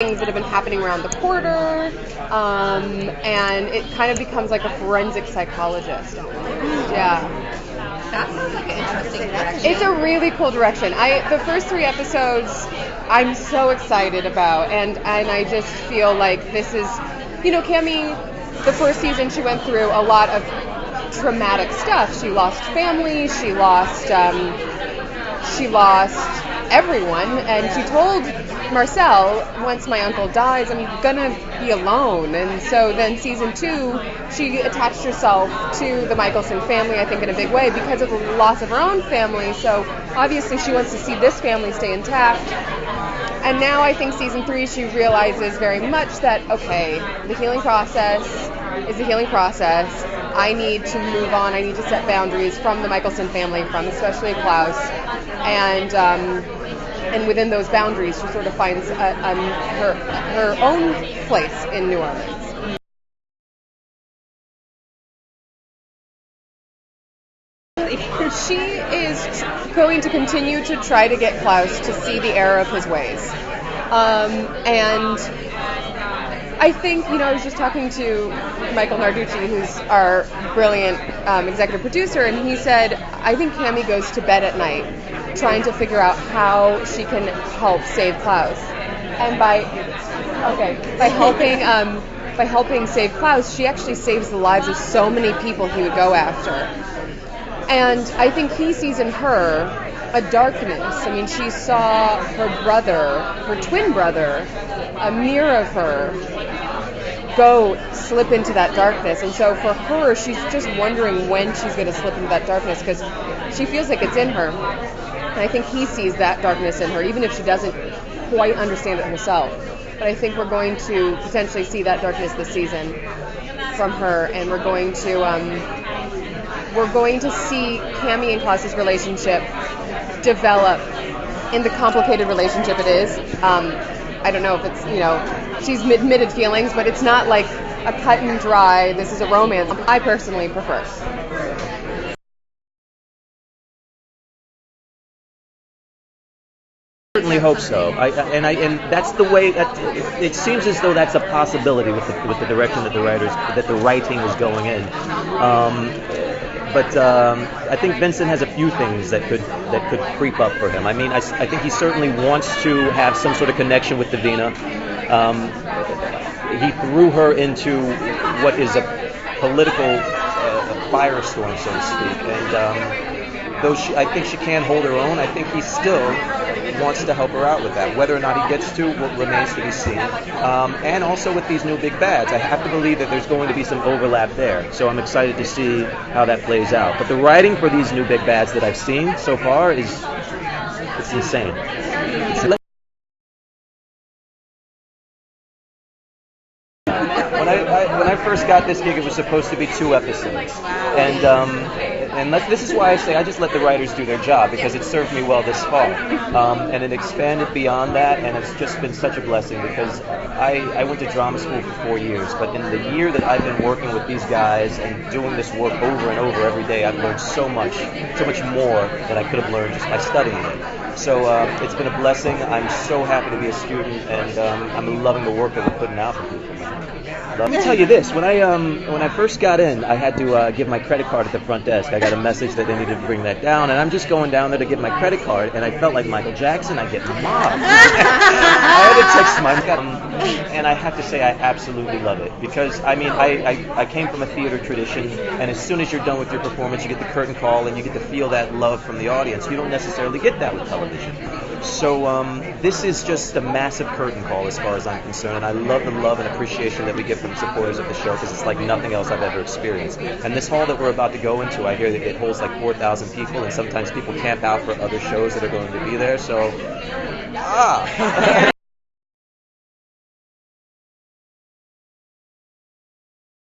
things that have been happening around the quarter, and it kind of becomes like a forensic psychologist. Yeah. That sounds like an interesting direction. It's a really cool direction. The first 3 episodes I'm so excited about, and I just feel like this is, Cammie, the first season she went through a lot of traumatic stuff. She lost family, she lost everyone, and she told Marcel, once my uncle dies, I'm gonna be alone. And so then season 2, she attached herself to the Michelson family, I think in a big way, because of the loss of her own family. So obviously she wants to see this family stay intact. And now I think season 3, she realizes very much that, okay, the healing process is the healing process. I need to move on. I need to set boundaries from the Michelson family, from especially Klaus. And within those boundaries, she sort of finds her own place in New Orleans. She is going to continue to try to get Klaus to see the error of his ways. And I think, I was just talking to Michael Narducci, who's our brilliant executive producer, and he said, I think Cammie goes to bed at night trying to figure out how she can help save Klaus. And by helping save Klaus, she actually saves the lives of so many people he would go after. And I think he sees in her a darkness. I mean, she saw her brother, her twin brother, a mirror of her, slip into that darkness. And so for her, she's just wondering when she's going to slip into that darkness, because she feels like it's in her. And I think he sees that darkness in her, even if she doesn't quite understand it herself. But I think we're going to potentially see that darkness this season from her, and we're going to see Cammie and Klaus's relationship develop in the complicated relationship it is. I don't know if it's, she's admitted feelings, but it's not like a cut and dry, this is a romance. I personally prefer. Certainly hope so. And that's the way that it seems as though that's a possibility with the direction that the writing is going in. But I think Vincent has a few things that could creep up for him. I mean, I think he certainly wants to have some sort of connection with Davina. He threw her into what is a political firestorm, so to speak. And though I think she can hold her own, I think he still wants to help her out with that. Whether or not he gets to remains to be seen. And also with these new big bads, I have to believe that there's going to be some overlap there. So I'm excited to see how that plays out. But the writing for these new big bads that I've seen so far it's insane. When I first got this gig, it was supposed to be 2 episodes, and this is why I say I just let the writers do their job, because it served me well this far, and it expanded beyond that, and it's just been such a blessing, because I went to drama school for 4 years, but in the year that I've been working with these guys and doing this work over and over every day, I've learned so much more than I could have learned just by studying it. So it's been a blessing. I'm so happy to be a student, and I'm loving the work that we're putting out for people. Let me tell you this: when I first got in, I had to give my credit card at the front desk. I got a message that they needed to bring that down, and I'm just going down there to give my credit card, and I felt like Michael Jackson. I get mobbed. I had to text and I have to say I absolutely love it, because I mean I came from a theater tradition, and as soon as you're done with your performance, you get the curtain call, and you get to feel that love from the audience. You don't necessarily get that with television. So this is just a massive curtain call as far as I'm concerned, and I love the love and appreciation that we get from the supporters of the show, because it's like nothing else I've ever experienced. And this hall that we're about to go into, I hear that it holds like 4,000 people, and sometimes people camp out for other shows that are going to be there. So